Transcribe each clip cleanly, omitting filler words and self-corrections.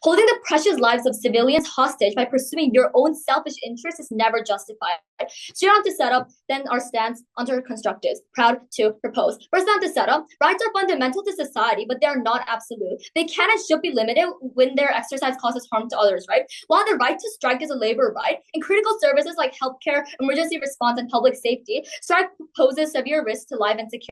Holding the precious lives of civilians hostage by pursuing your own selfish interests is never justified. Cheon to set up, then our stance under constructives. Proud to propose. First on to set up, rights are fundamental to society, but they are not absolute. They can and should be limited when their exercise causes harm to others, right? While the right to strike is a labor right, in critical services like healthcare, emergency response, and public safety, strike poses severe risks to life and security.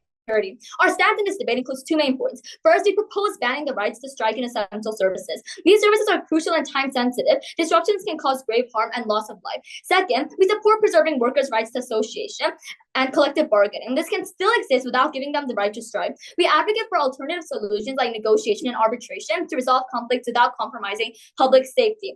Our stance in this debate includes two main points. First, we propose banning the rights to strike in essential services. These services are crucial and time sensitive. Disruptions can cause grave harm and loss of life. Second, we support preserving workers' rights to association and collective bargaining. This can still exist without giving them the right to strike. We advocate for alternative solutions like negotiation and arbitration to resolve conflicts without compromising public safety.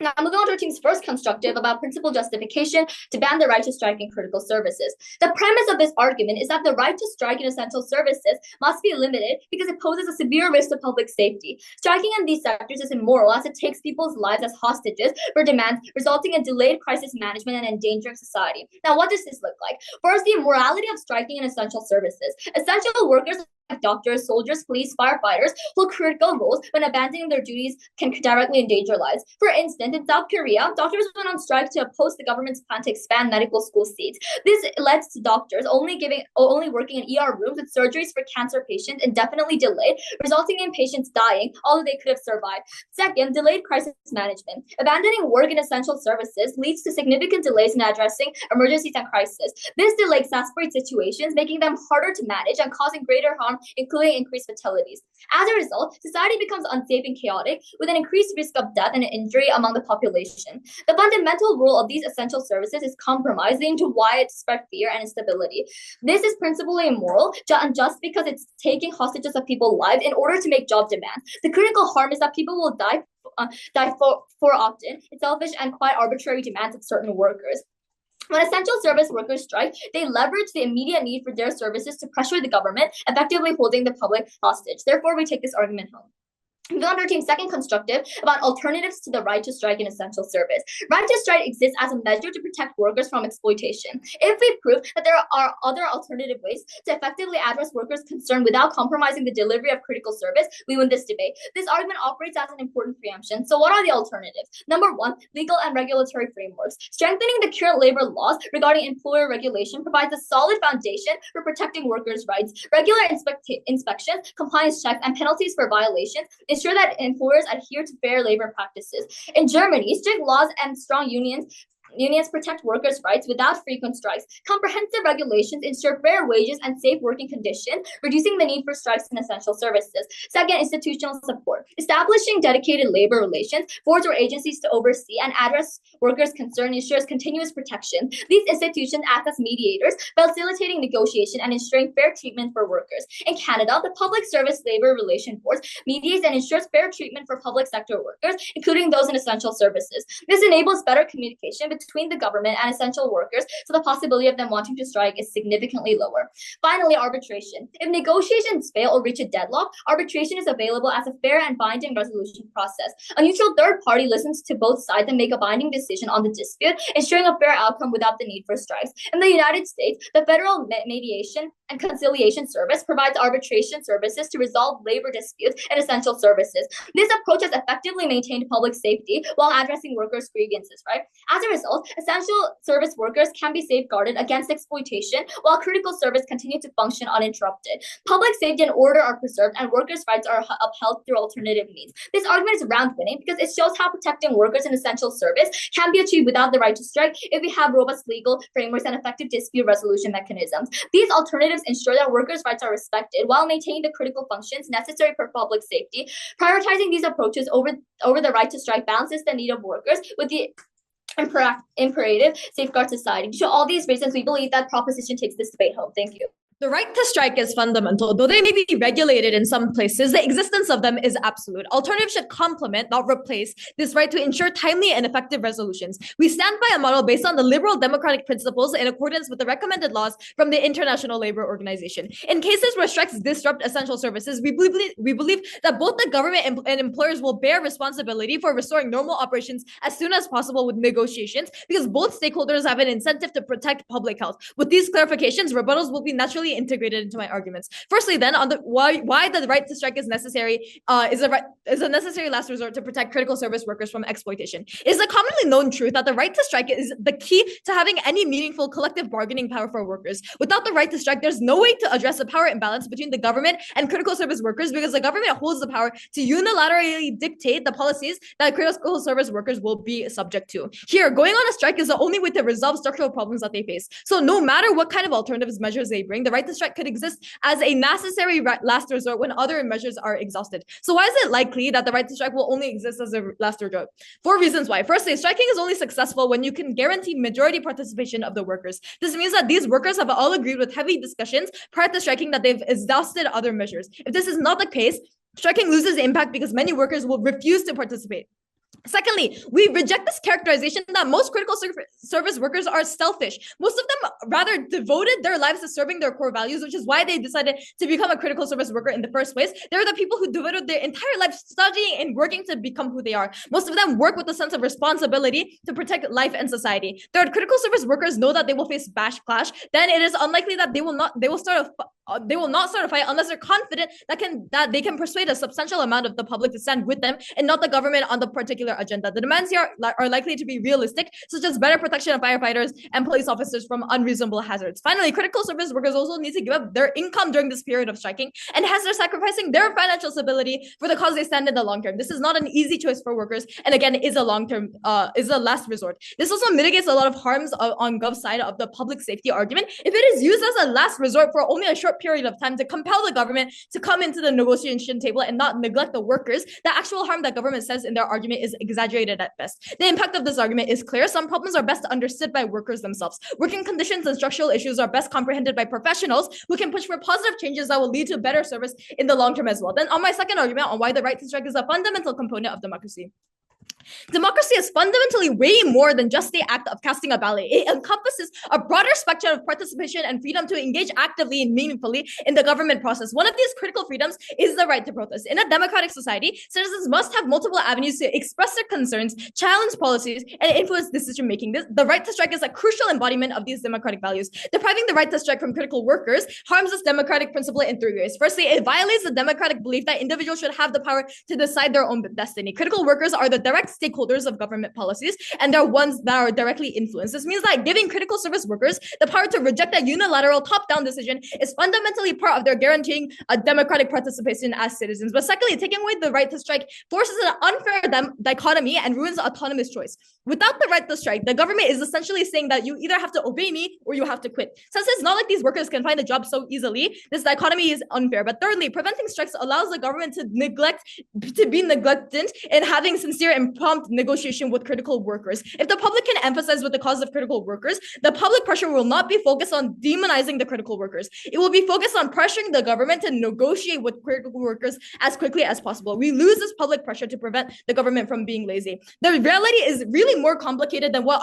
Now, moving on to our team's first constructive about principal justification to ban the right to strike in critical services. The premise of this argument is that the right to strike in essential services must be limited because it poses a severe risk to public safety. Striking in these sectors is immoral as it takes people's lives as hostages for demands, resulting in delayed crisis management and endangering society. Now, what does this look like? First, the immorality of striking in essential services. Essential workers like doctors, soldiers, police, firefighters hold critical roles when abandoning their duties can directly endanger lives. For instance, in South Korea, doctors went on strike to oppose the government's plan to expand medical school seats. This led to doctors only working in ER rooms with surgeries for cancer patients indefinitely delayed, resulting in patients dying, although they could have survived. Second, delayed crisis management. Abandoning work in essential services leads to significant delays in addressing emergencies and crises. This delay exacerbates situations, making them harder to manage and causing greater harm, including increased fatalities. As a result, society becomes unsafe and chaotic, with an increased risk of death and injury among the population. The fundamental role of these essential services is compromise, leading to widespread fear and instability. This is principally immoral, unjust because it's taking hostages of people's lives in order to make job demands. The critical harm is that people will die for often in selfish and quite arbitrary demands of certain workers. When essential service workers strike, they leverage the immediate need for their services to pressure the government, effectively holding the public hostage. Therefore, we take this argument home. Moving on to our team's second constructive about alternatives to the right to strike in essential service. Right to strike exists as a measure to protect workers from exploitation. If we prove that there are other alternative ways to effectively address workers' concern without compromising the delivery of critical service, we win this debate. This argument operates as an important preemption. So what are the alternatives? Number one, legal and regulatory frameworks. Strengthening the current labor laws regarding employer regulation provides a solid foundation for protecting workers' rights. Regular inspections, compliance checks, and penalties for violations ensure that employers adhere to fair labor practices. In Germany, strict laws and strong unions protect workers' rights without frequent strikes. Comprehensive regulations ensure fair wages and safe working conditions, reducing the need for strikes in essential services. Second, institutional support. Establishing dedicated labor relations, boards or agencies to oversee and address workers' concerns ensures continuous protection. These institutions act as mediators, facilitating negotiation and ensuring fair treatment for workers. In Canada, the Public Service Labor Relation Board mediates and ensures fair treatment for public sector workers, including those in essential services. This enables better communication between the government and essential workers, so the possibility of them wanting to strike is significantly lower. Finally, arbitration. If negotiations fail or reach a deadlock, arbitration is available as a fair and binding resolution process. A neutral third party listens to both sides and make a binding decision on the dispute, ensuring a fair outcome without the need for strikes. In the United States, the Federal Mediation and Conciliation Service provides arbitration services to resolve labor disputes and essential services. This approach has effectively maintained public safety while addressing workers' grievances, right? As a result, essential service workers can be safeguarded against exploitation while critical service continue to function uninterrupted. Public safety and order are preserved and workers' rights are upheld through alternative means. This argument is round-winning because it shows how protecting workers in essential service can be achieved without the right to strike if we have robust legal frameworks and effective dispute resolution mechanisms. These alternatives ensure that workers' rights are respected while maintaining the critical functions necessary for public safety. Prioritizing these approaches over the right to strike balances the need of workers with the imperative safeguard society. To show all these reasons, we believe that proposition takes this debate home. Thank you. The right to strike is fundamental. Though they may be regulated in some places, the existence of them is absolute. Alternatives should complement, not replace, this right to ensure timely and effective resolutions. We stand by a model based on the liberal democratic principles in accordance with the recommended laws from the International Labor Organization. In cases where strikes disrupt essential services, we believe that both the government and employers will bear responsibility for restoring normal operations as soon as possible with negotiations, because both stakeholders have an incentive to protect public health. With these clarifications, rebuttals will be naturally fully integrated into my arguments. Firstly, then, on the why the right to strike is necessary, is a necessary last resort to protect critical service workers from exploitation. It is a commonly known truth that the right to strike is the key to having any meaningful collective bargaining power for workers. Without the right to strike, there's no way to address the power imbalance between the government and critical service workers, because the government holds the power to unilaterally dictate the policies that critical service workers will be subject to. Here, going on a strike is the only way to resolve structural problems that they face. So no matter what kind of alternatives measures they bring, the right to strike could exist as a necessary last resort when other measures are exhausted. So why is it likely that the right to strike will only exist as a last resort? 4 reasons why. Firstly, striking is only successful when you can guarantee majority participation of the workers. This means that these workers have all agreed with heavy discussions prior to striking that they've exhausted other measures. If this is not the case, striking loses impact because many workers will refuse to participate. Secondly, we reject this characterization that most critical service workers are selfish. Most of them rather devoted their lives to serving their core values, which is why they decided to become a critical service worker in the first place. They're the people who devoted their entire life studying and working to become who they are. Most of them work with a sense of responsibility to protect life and society. Third, critical service workers know that they will face backlash. Then it is unlikely that they will not start a fight unless they're confident that they can persuade a substantial amount of the public to stand with them and not the government on the particular agenda. The demands here are likely to be realistic, such as better protection of firefighters and police officers from unreasonable hazards. Finally, critical service workers also need to give up their income during this period of striking, and hence they're sacrificing their financial stability for the cause they stand in the long term. This is not an easy choice for workers, and again, is a last resort. This also mitigates a lot of harms on Gov's side of the public safety argument if it is used as a last resort for only a short period of time to compel the government to come into the negotiation table and not neglect the workers. The actual harm that government says in their argument is exaggerated at best. The impact of this argument is clear. Some problems are best understood by workers themselves. Working conditions and structural issues are best comprehended by professionals who can push for positive changes that will lead to better service in the long term as well. Then on my second argument on why the right to strike is a fundamental component of democracy. Democracy is fundamentally way more than just the act of casting a ballot. It encompasses a broader spectrum of participation and freedom to engage actively and meaningfully in the government process. One of these critical freedoms is the right to protest. In a democratic society, citizens must have multiple avenues to express their concerns, challenge policies, and influence decision-making. The right to strike is a crucial embodiment of these democratic values. Depriving the right to strike from critical workers harms this democratic principle in 3 ways. Firstly, it violates the democratic belief that individuals should have the power to decide their own destiny. Critical workers are the direct stakeholders of government policies, and they're ones that are directly influenced. This means that giving critical service workers the power to reject a unilateral top-down decision is fundamentally part of their guaranteeing a democratic participation as citizens. But secondly, taking away the right to strike forces an unfair dichotomy and ruins autonomous choice. Without the right to strike, the government is essentially saying that you either have to obey me or you have to quit. Since it's not like these workers can find a job so easily, this dichotomy is unfair. But thirdly, preventing strikes allows the government to be negligent in having sincere and prompt negotiation with critical workers. If the public can empathize with the cause of critical workers, the public pressure will not be focused on demonizing the critical workers. It will be focused on pressuring the government to negotiate with critical workers as quickly as possible. We lose this public pressure to prevent the government from being lazy. The reality is really more complicated than what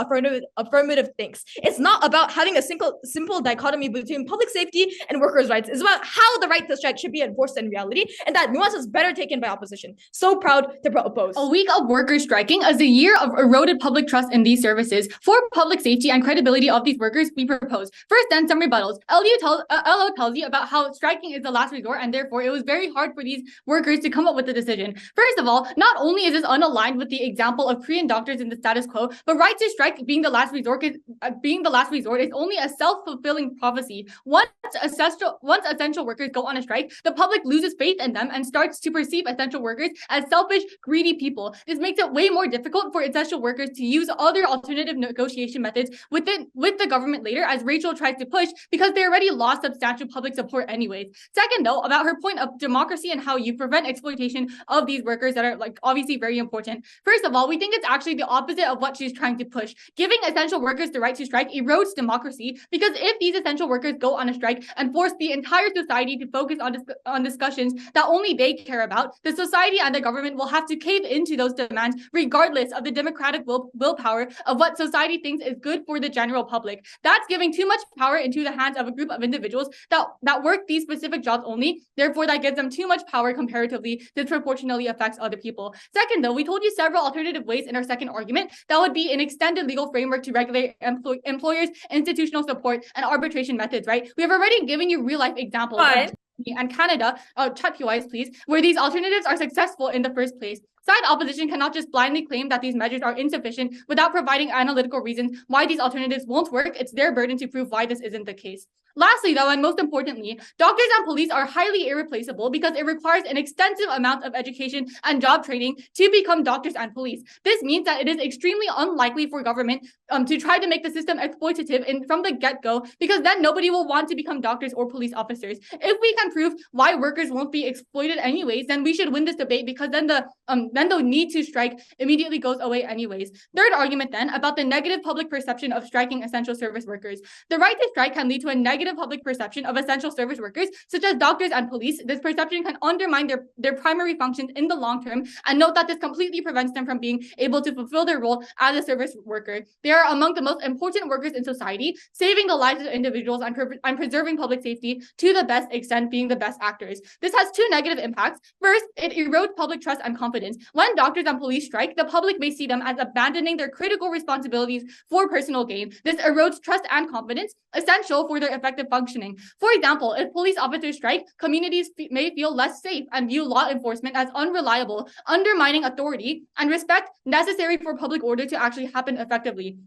affirmative thinks. It's not about having a simple dichotomy between public safety and workers' rights. It's about how the right to strike should be enforced in reality, and that nuance is better taken by opposition. So proud to propose. A week of workers striking as a year of eroded public trust in these services. For public safety and credibility of these workers, we propose. First, then, some rebuttals. LO tells you about how striking is the last resort, and therefore it was very hard for these workers to come up with a decision. First of all, not only is this unaligned with the example of Korean doctors in the status quo, but right to strike being the last resort is only a self-fulfilling prophecy. Once essential workers go on a strike, the public loses faith in them and starts to perceive essential workers as selfish, greedy people. This makes it way more difficult for essential workers to use other alternative negotiation methods with the government later, as Rachel tries to push, because they already lost substantial public support anyways. Second, though, about her point of democracy and how you prevent exploitation of these workers that are obviously very important. First of all, we think it's actually the opposite of what she's trying to push. Giving essential workers the right to strike erodes democracy, because if these essential workers go on a strike and force the entire society to focus on discussions that only they care about, the society and the government will have to cave into those demands regardless of the democratic willpower of what society thinks is good for the general public. That's giving too much power into the hands of a group of individuals that work these specific jobs only. Therefore, that gives them too much power comparatively, disproportionately affects other people. Second, though, we told you several alternative ways in our second argument. That would be an extended legal framework to regulate employers, institutional support, and arbitration methods, right? We have already given you real-life examples of and Canada, chat POIs please, where these alternatives are successful in the first place. Side opposition cannot just blindly claim that these measures are insufficient without providing analytical reasons why these alternatives won't work. It's their burden to prove why this isn't the case. Lastly, though, and most importantly, doctors and police are highly irreplaceable because it requires an extensive amount of education and job training to become doctors and police. This means that it is extremely unlikely for government to try to make the system exploitative from the get-go, because then nobody will want to become doctors or police officers. If we can prove why workers won't be exploited anyways, then we should win this debate, because then the need to strike immediately goes away anyways. Third argument then, about the negative public perception of striking essential service workers. The right to strike can lead to a negative public perception of essential service workers, such as doctors and police. This perception can undermine their primary functions in the long term, and note that this completely prevents them from being able to fulfill their role as a service worker. They are among the most important workers in society, saving the lives of individuals and preserving public safety to the best extent, being the best actors. This has two negative impacts. First, it erodes public trust and confidence. When doctors and police strike, the public may see them as abandoning their critical responsibilities for personal gain. This erodes trust and confidence, essential for their effective functioning. For example, if police officers strike, communities may feel less safe and view law enforcement as unreliable, undermining authority and respect necessary for public order to actually happen effectively.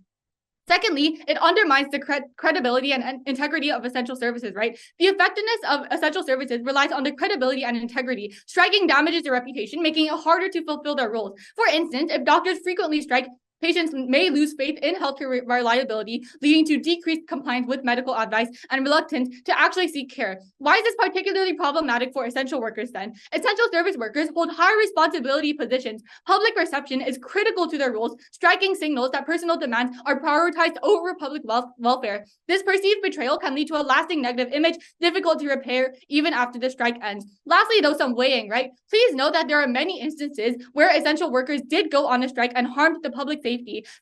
Secondly, it undermines the credibility and integrity of essential services, right? The effectiveness of essential services relies on the credibility and integrity. Striking damages their reputation, making it harder to fulfill their roles. For instance, if doctors frequently strike, patients may lose faith in healthcare reliability, leading to decreased compliance with medical advice and reluctance to actually seek care. Why is this particularly problematic for essential workers then? Essential service workers hold high responsibility positions. Public perception is critical to their roles. Striking signals that personal demands are prioritized over public welfare. This perceived betrayal can lead to a lasting negative image, difficult to repair even after the strike ends. Lastly, though, some weighing, right? Please note that there are many instances where essential workers did go on a strike and harmed the public safety.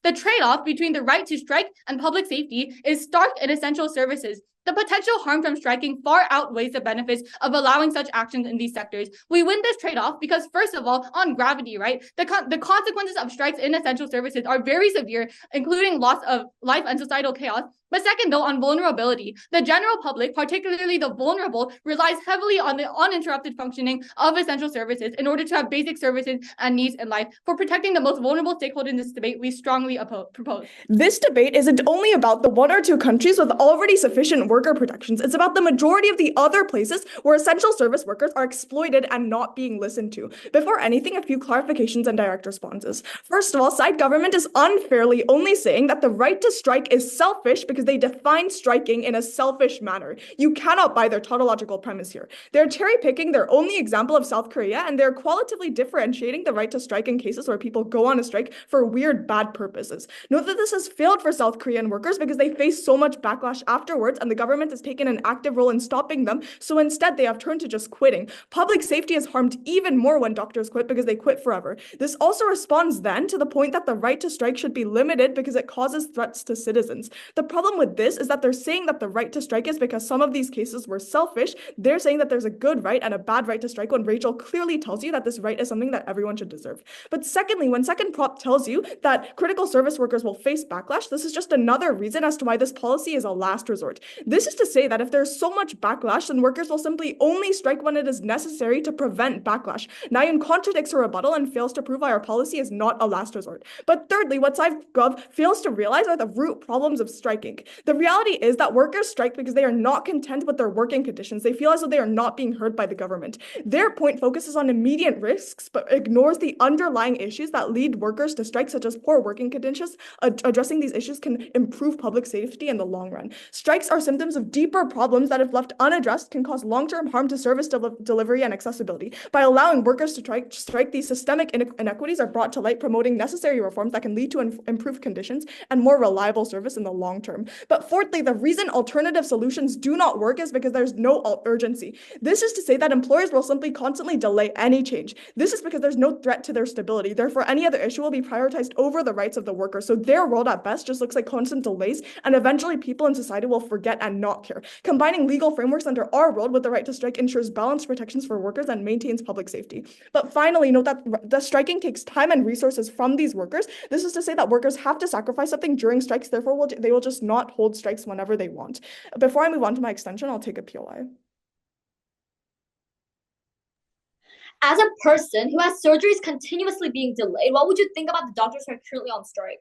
The trade-off between the right to strike and public safety is stark in essential services. The potential harm from striking far outweighs the benefits of allowing such actions in these sectors. We win this trade-off because, first of all, on gravity, right? The consequences of strikes in essential services are very severe, including loss of life and societal chaos. But second, though, on vulnerability, the general public, particularly the vulnerable, relies heavily on the uninterrupted functioning of essential services in order to have basic services and needs in life. For protecting the most vulnerable stakeholder in this debate, we strongly propose. This debate isn't only about the one or two countries with already sufficient worker protections. It's about the majority of the other places where essential service workers are exploited and not being listened to. Before anything, a few clarifications and direct responses. First of all, side government is unfairly only saying that the right to strike is selfish because they define striking in a selfish manner. You cannot buy their tautological premise here. They're cherry-picking their only example of South Korea, and they're qualitatively differentiating the right to strike in cases where people go on a strike for weird, bad purposes. Note that this has failed for South Korean workers because they face so much backlash afterwards, and the government has taken an active role in stopping them, so instead they have turned to just quitting. Public safety is harmed even more when doctors quit because they quit forever. This also responds then to the point that the right to strike should be limited because it causes threats to citizens. The problem with this is that they're saying that the right to strike is because some of these cases were selfish. They're saying that there's a good right and a bad right to strike when Rachel clearly tells you that this right is something that everyone should deserve. But secondly, when second prop tells you that critical service workers will face backlash, this is just another reason as to why this policy is a last resort. This is to say that if there's so much backlash, then workers will simply only strike when it is necessary to prevent backlash. Nayoon contradicts her rebuttal and fails to prove why our policy is not a last resort. But thirdly, what SciGov fails to realize are the root problems of striking. The reality is that workers strike because they are not content with their working conditions. They feel as though they are not being heard by the government. Their point focuses on immediate risks, but ignores the underlying issues that lead workers to strike, such as poor working conditions. Addressing these issues can improve public safety in the long run. Strikes are simply symptoms of deeper problems that, if left unaddressed, can cause long-term harm to service delivery and accessibility. By allowing workers to strike, these systemic inequities are brought to light, promoting necessary reforms that can lead to improved conditions and more reliable service in the long term. But fourthly, the reason alternative solutions do not work is because there's no urgency. This is to say that employers will simply constantly delay any change. This is because there's no threat to their stability. Therefore, any other issue will be prioritized over the rights of the worker. So their world at best just looks like constant delays, and eventually people in society will forget and not care. Combining legal frameworks under our world with the right to strike ensures balanced protections for workers and maintains public safety. But finally, note that the striking takes time and resources from these workers. This is to say that workers have to sacrifice something during strikes, therefore they will just not hold strikes whenever they want. Before I move on to my extension, I'll take a POI. As a person who has surgeries continuously being delayed, what would you think about the doctors who are currently on strike?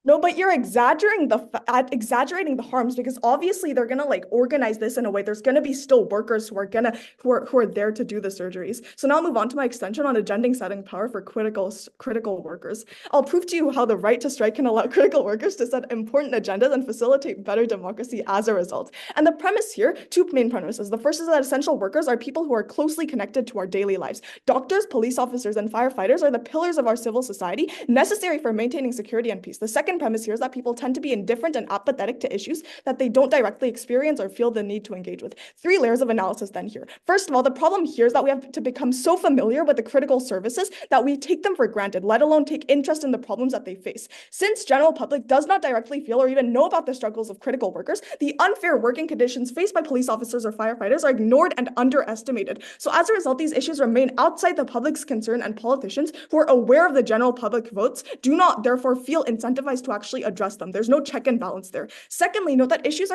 No, but you're exaggerating the harms, because obviously they're gonna organize this in a way. There's gonna be still workers who are there to do the surgeries. So now I'll move on to my extension on agending setting power for critical workers. I'll prove to you how the right to strike can allow critical workers to set important agendas and facilitate better democracy as a result. And the premise here, two main premises. The first is that essential workers are people who are closely connected to our daily lives. Doctors, police officers, and firefighters are the pillars of our civil society, necessary for maintaining security and peace. The second premise here is that people tend to be indifferent and apathetic to issues that they don't directly experience or feel the need to engage with. Three layers of analysis then here. First of all, the problem here is that we have to become so familiar with the critical services that we take them for granted, let alone take interest in the problems that they face. Since general public does not directly feel or even know about the struggles of critical workers, the unfair working conditions faced by police officers or firefighters are ignored and underestimated. So as a result, these issues remain outside the public's concern, and politicians who are aware of the general public votes do not therefore feel incentivized to actually address them. There's no check and balance there. Secondly, note that strikes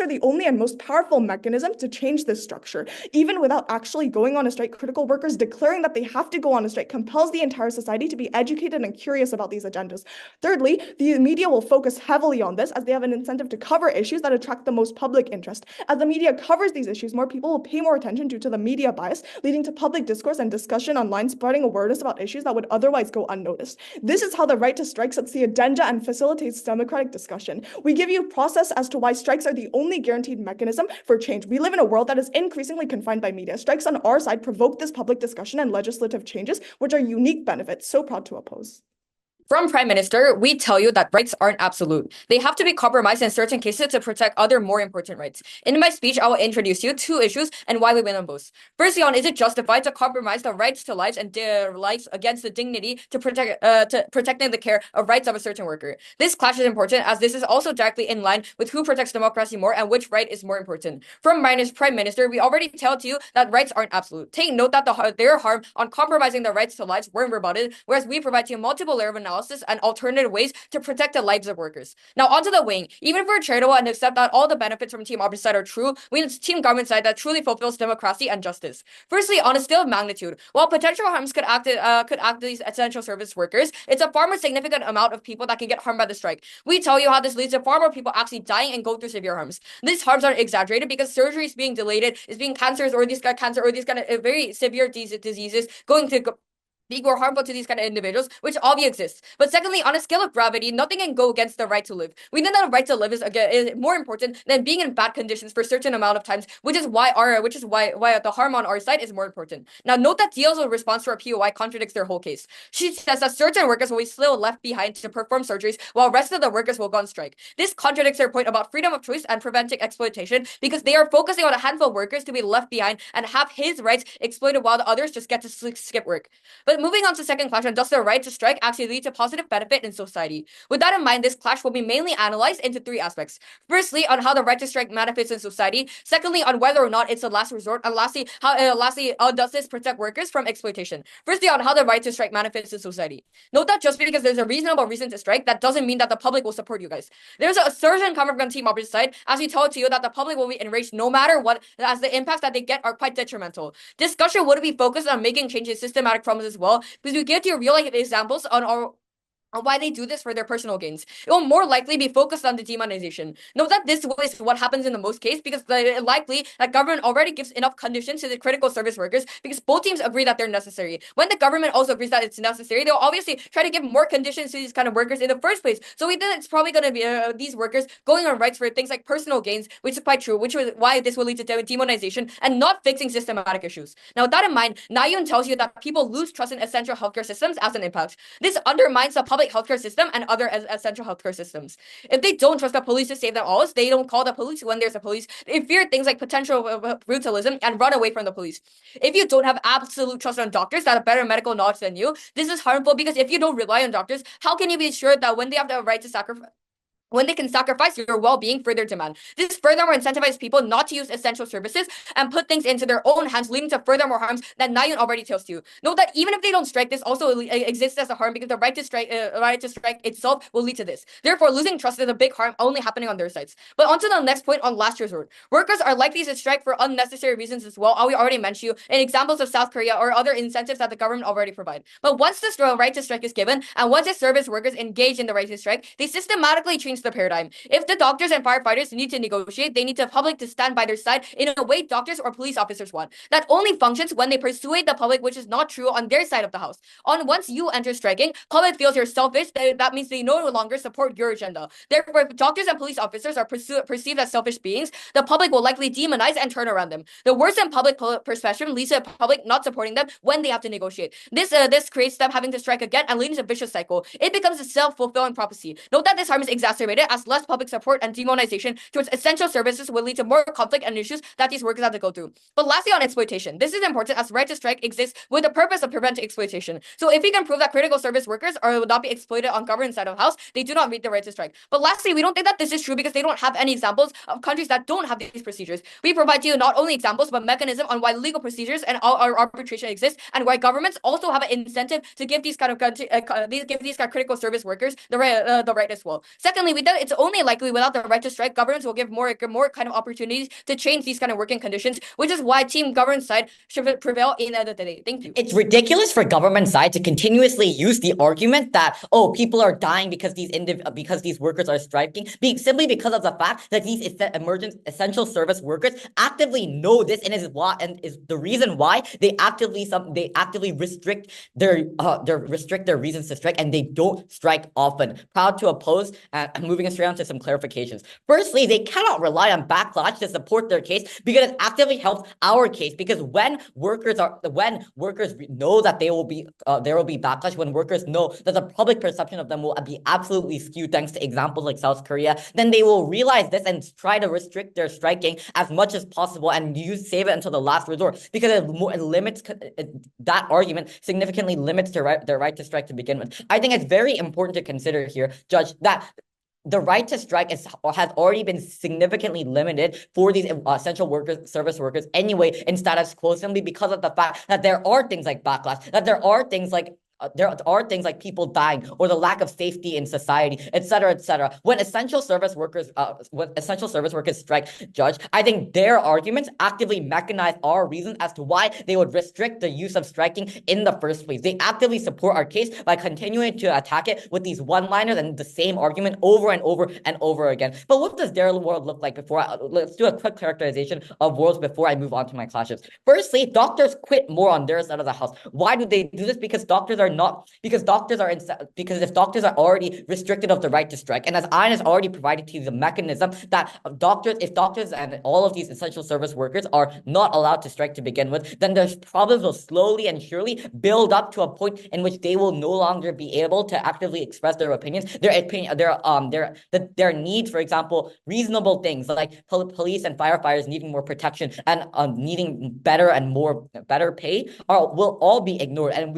are the only and most powerful mechanism to change this structure. Even without actually going on a strike, critical workers declaring that they have to go on a strike compels the entire society to be educated and curious about these agendas. Thirdly, the media will focus heavily on this as they have an incentive to cover issues that attract the most public interest. As the media covers these issues, more people will pay more attention due to the media bias, leading to public discourse and discussion online, spreading awareness about issues that would otherwise go unnoticed. This is how the right to strike sets the agenda and facilitates democratic discussion. We give you process as to why strikes are the only guaranteed mechanism for change. We live in a world that is increasingly confined by media. Strikes on our side provoke this public discussion and legislative changes, which are unique benefits. So proud to oppose. From Prime Minister, we tell you that rights aren't absolute. They have to be compromised in certain cases to protect other more important rights. In my speech, I will introduce you two issues and why we win on both. Firstly, on is it justified to compromise the rights to lives and their lives against the dignity to protecting the care of rights of a certain worker. This clash is important as this is also directly in line with who protects democracy more and which right is more important. From Prime Minister, we already tell to you that rights aren't absolute. Take note that their harm on compromising the rights to lives weren't rebutted, whereas we provide to you multiple layers of analysis and alternative ways to protect the lives of workers. Now onto the weighing. Even if we're charitable and accept that all the benefits from team opposite side are true, we need team government side that truly fulfills democracy and justice. Firstly, on a scale of magnitude, while potential harms could act these essential service workers, it's a far more significant amount of people that can get harmed by the strike. We tell you how this leads to far more people actually dying and go through severe harms. These harms are exaggerated because surgeries being delayed is being cancers or these kind of very severe diseases going to be more harmful to these kind of individuals, which obviously exists. But secondly, on a scale of gravity, nothing can go against the right to live. We know that the right to live is more important than being in bad conditions for a certain amount of times, which is why the harm on our side is more important. Now note that DL's response to our POI contradicts their whole case. She says that certain workers will be still left behind to perform surgeries while the rest of the workers will go on strike. This contradicts their point about freedom of choice and preventing exploitation because they are focusing on a handful of workers to be left behind and have his rights exploited while the others just get to skip work. But moving on to second question, does the right to strike actually lead to positive benefit in society? With that in mind, this clash will be mainly analyzed into three aspects. Firstly, on how the right to strike manifests in society. Secondly, on whether or not it's a last resort. And lastly, how does this protect workers from exploitation? Firstly, on how the right to strike manifests in society. Note that just because there's a reasonable reason to strike, that doesn't mean that the public will support you guys. There's a certain comfort from team opposite side, as we told you that the public will be enraged no matter what, as the impacts that they get are quite detrimental. Discussion would be focused on making changes systematic problems as well, because we give you real life examples on our on why they do this for their personal gains. It will more likely be focused on the demonization. Note that this is what happens in the most case because likely that government already gives enough conditions to the critical service workers because both teams agree that they're necessary. When the government also agrees that it's necessary, they'll obviously try to give more conditions to these kind of workers in the first place. So we think it's probably going to be these workers going on rights for things like personal gains, which is quite true, which is why this will lead to demonization and not fixing systematic issues. Now, with that in mind, Nayoon tells you that people lose trust in essential healthcare systems as an impact. This undermines the public healthcare system and other essential healthcare systems. If they don't trust the police to save their lives, they don't call the police when there's a police. They fear things like potential brutalism and run away from the police. If you don't have absolute trust on doctors that have better medical knowledge than you, this is harmful because if you don't rely on doctors, how can you be sure that when they have the right to when they can sacrifice your well-being for their demand? This furthermore incentivizes people not to use essential services and put things into their own hands, leading to furthermore harms that Nayoon already tells you. Note that even if they don't strike, this also exists as a harm because the right to strike itself will lead to this. Therefore, losing trust is a big harm only happening on their sides. But on to the next point on last resort. Workers are likely to strike for unnecessary reasons as well. We already mentioned you in examples of South Korea or other incentives that the government already provide. But once the right to strike is given, and once the service workers engage in the right to strike, they systematically change the paradigm. If the doctors and firefighters need to negotiate, they need the public to stand by their side in a way doctors or police officers want. That only functions when they persuade the public, which is not true on their side of the house. Once you enter striking, public feels you're selfish. That means they no longer support your agenda. Therefore, if doctors and police officers are perceived as selfish beings, the public will likely demonize and turn around them. The worsened public perception leads to the public not supporting them when they have to negotiate. This creates them having to strike again and leads to a vicious cycle. It becomes a self-fulfilling prophecy. Note that this harm is exacerbated as less public support and demonization towards essential services will lead to more conflict and issues that these workers have to go through. But lastly, on exploitation. This is important as right to strike exists with the purpose of preventing exploitation. So if we can prove that critical service workers will not be exploited on government side of the house, they do not meet the right to strike. But lastly, we don't think that this is true because they don't have any examples of countries that don't have these procedures. We provide you not only examples, but mechanism on why legal procedures and our arbitration exist and why governments also have an incentive to give these kind of critical service workers the right as well. Secondly, we think it's only likely without the right to strike, governments will give more kind of opportunities to change these kind of working conditions, which is why team government side should prevail in the end of the day. Thank you. It's ridiculous for government side to continuously use the argument that, oh, people are dying because these workers are striking, simply because of the fact that these essential service workers actively know this and is the reason why they actively restrict their reasons to strike, and they don't strike often. Proud to oppose. Moving us around to some clarifications. Firstly, they cannot rely on backlash to support their case because it actively helps our case. Because when workers know that there will be backlash, when workers know that the public perception of them will be absolutely skewed thanks to examples like South Korea, then they will realize this and try to restrict their striking as much as possible and save it until the last resort, because that argument significantly limits their right to strike to begin with. I think it's very important to consider here, Judge, that the right to strike has already been significantly limited for these essential service workers anyway in status quo, simply because of the fact that there are things like backlash, that there are things like people dying or the lack of safety in society, etc., etc. When essential service workers strike, Judge, I think their arguments actively mechanize our reasons as to why they would restrict the use of striking in the first place. They actively support our case by continuing to attack it with these one-liners and the same argument over and over and over again. But what does their world look like let's do a quick characterization of worlds before I move on to my clashes. Firstly, doctors quit more on their side of the house. Why do they do this? Because if doctors are already restricted of the right to strike, and as Ein has already provided to you the mechanism that if doctors and all of these essential service workers are not allowed to strike to begin with, then their problems will slowly and surely build up to a point in which they will no longer be able to actively express their opinions, their needs, for example, reasonable things like police and firefighters needing more protection and needing better pay will all be ignored, and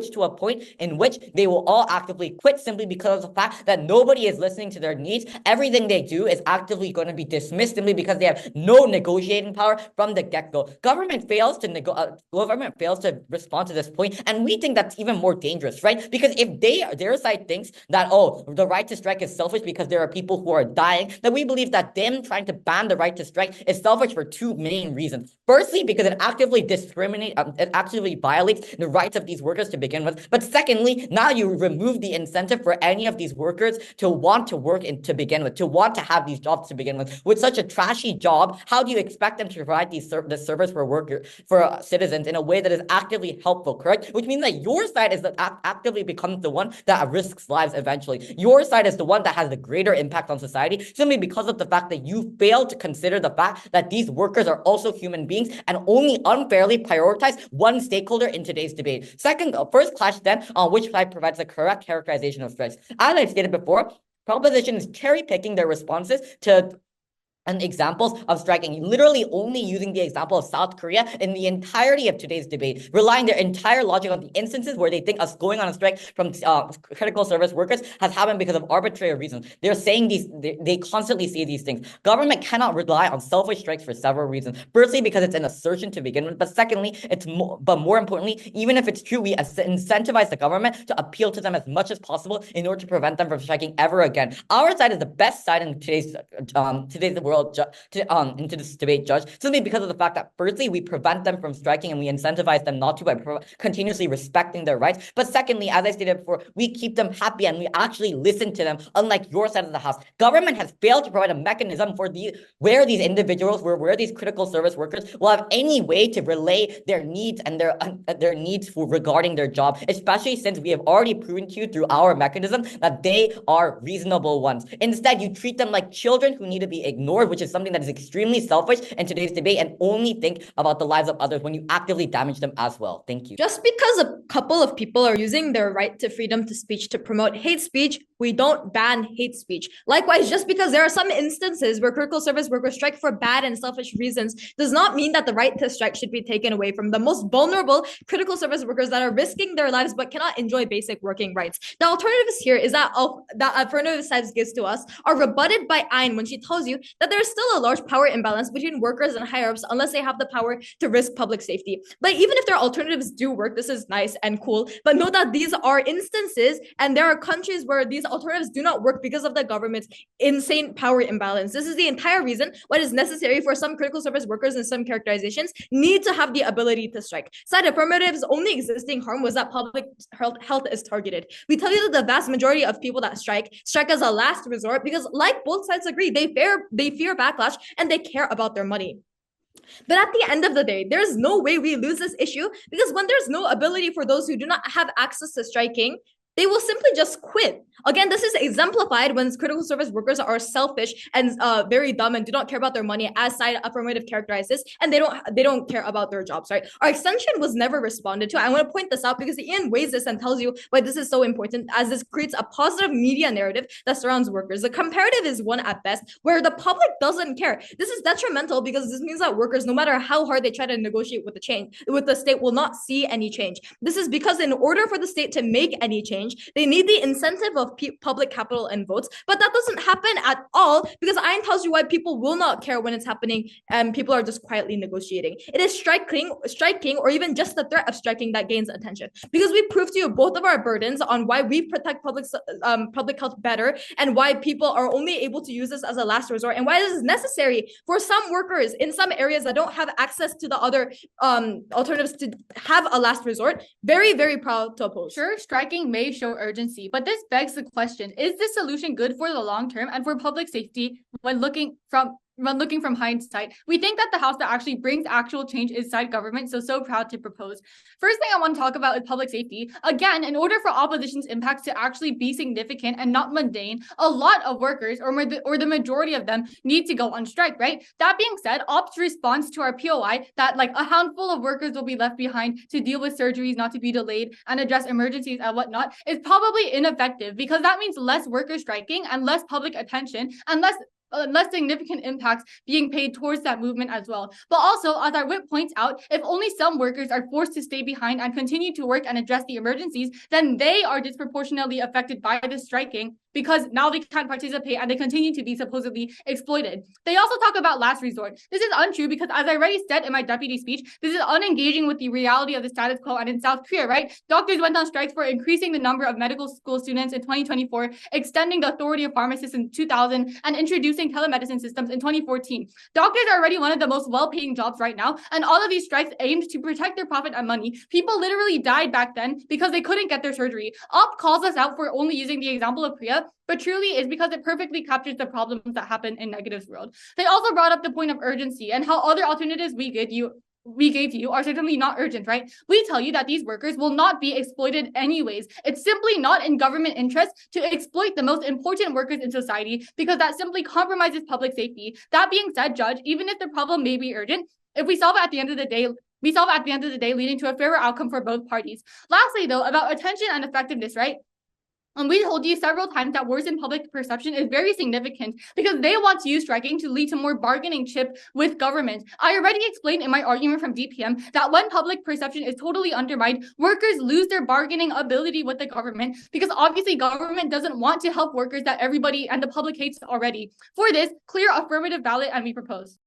to a point in which they will all actively quit simply because of the fact that nobody is listening to their needs. Everything they do is actively going to be dismissed simply because they have no negotiating power from the get-go. Government fails to respond to this point, and we think that's even more dangerous, right? Because if their side thinks that, oh, the right to strike is selfish because there are people who are dying, then we believe that them trying to ban the right to strike is selfish for two main reasons. Firstly, because it actively violates the rights of these workers to begin begin with. But secondly, now you remove the incentive for any of these workers to want to work to begin with, to want to have these jobs to begin with. With such a trashy job, how do you expect them to provide this service for citizens in a way that is actively helpful, correct? Which means that your side is that actively becomes the one that risks lives eventually. Your side is the one that has the greater impact on society simply because of the fact that you fail to consider the fact that these workers are also human beings and only unfairly prioritize one stakeholder in today's debate. Second, first clash then on which side provides the correct characterization of strikes. As I stated before, proposition is cherry picking their responses to and examples of striking, literally only using the example of South Korea in the entirety of today's debate, relying their entire logic on the instances where they think us going on a strike from critical service workers has happened because of arbitrary reasons. They're saying they constantly say these things. Government cannot rely on selfish strikes for several reasons. Firstly, because it's an assertion to begin with, but secondly, more importantly, even if it's true, we incentivize the government to appeal to them as much as possible in order to prevent them from striking ever again. Our side is the best side in today's world into this debate, Judge, simply because of the fact that firstly, we prevent them from striking and we incentivize them not to by continuously respecting their rights. But secondly, as I stated before, we keep them happy and we actually listen to them, unlike your side of the house. Government has failed to provide a mechanism for where these individuals, where these critical service workers will have any way to relay their needs and their needs regarding their job, especially since we have already proven to you through our mechanism that they are reasonable ones. Instead, you treat them like children who need to be ignored, which is something that is extremely selfish in today's debate, and only think about the lives of others when you actively damage them as well. Thank you. Just because a couple of people are using their right to freedom to speech to promote hate speech, we don't ban hate speech. Likewise, just because there are some instances where critical service workers strike for bad and selfish reasons does not mean that the right to strike should be taken away from the most vulnerable critical service workers that are risking their lives but cannot enjoy basic working rights. The alternatives here is that affirmative sides gives to us are rebutted by Ein when she tells you that there's still a large power imbalance between workers and higher-ups unless they have the power to risk public safety. But even if their alternatives do work, this is nice and cool, but note that these are instances and there are countries where these alternatives do not work because of the government's insane power imbalance. This is the entire reason why it is necessary for some critical service workers in some characterizations need to have the ability to strike. Side affirmative's only existing harm was that public health is targeted. We tell you that the vast majority of people that strike as a last resort because, like both sides agree, they fear backlash and they care about their money. But at the end of the day, there's no way we lose this issue because when there's no ability for those who do not have access to striking, they will simply just quit. Again, this is exemplified when critical service workers are selfish and very dumb and do not care about their money, as side affirmative characterizes, and they don't care about their jobs, right? Our extension was never responded to. I want to point this out because Ian weighs this and tells you why this is so important, as this creates a positive media narrative that surrounds workers. The comparative is one at best, where the public doesn't care. This is detrimental because this means that workers, no matter how hard they try to negotiate with the state, will not see any change. This is because in order for the state to make any change, they need the incentive of public capital and votes, but that doesn't happen at all because Ein tells you why people will not care when it's happening and people are just quietly negotiating. It is striking, or even just the threat of striking that gains attention because we prove to you both of our burdens on why we protect public health better and why people are only able to use this as a last resort and why this is necessary for some workers in some areas that don't have access to the other alternatives to have a last resort. Very, very proud to oppose. Sure, striking may show urgency, but this begs the question, is this solution good for the long term and for public safety when looking from hindsight? We think that the house that actually brings actual change is side government, so proud to propose. First thing I want to talk about is public safety. Again, in order for opposition's impacts to actually be significant and not mundane, a lot of workers or the majority of them need to go on strike, right? That being said, Op's response to our POI that like a handful of workers will be left behind to deal with surgeries not to be delayed and address emergencies and whatnot is probably ineffective because that means less workers striking and less public attention and less significant impacts being paid towards that movement as well. But also, as our whip points out, if only some workers are forced to stay behind and continue to work and address the emergencies, then they are disproportionately affected by the striking because now they can't participate and they continue to be supposedly exploited. They also talk about last resort. This is untrue because, as I already said in my deputy speech, this is unengaging with the reality of the status quo. And in South Korea, right, doctors went on strikes for increasing the number of medical school students in 2024, extending the authority of pharmacists in 2000, and introducing telemedicine systems in 2014. Doctors are already one of the most well-paying jobs right now, and all of these strikes aimed to protect their profit and money. People literally died back then because they couldn't get their surgery. Op calls us out for only using the example of Korea, but truly is because it perfectly captures the problems that happen in Negative's world. They also brought up the point of urgency and how other alternatives we gave you are certainly not urgent, right? We tell you that these workers will not be exploited anyways. It's simply not in government interest to exploit the most important workers in society because that simply compromises public safety. That being said, Judge, even if the problem may be urgent, if we solve it at the end of the day, leading to a fairer outcome for both parties. Lastly, though, about attention and effectiveness, right? And we told you several times that worsened public perception is very significant because they want to use striking to lead to more bargaining chip with government. I already explained in my argument from DPM that when public perception is totally undermined, workers lose their bargaining ability with the government because obviously government doesn't want to help workers that everybody and the public hates already. For this, clear affirmative ballot and we propose.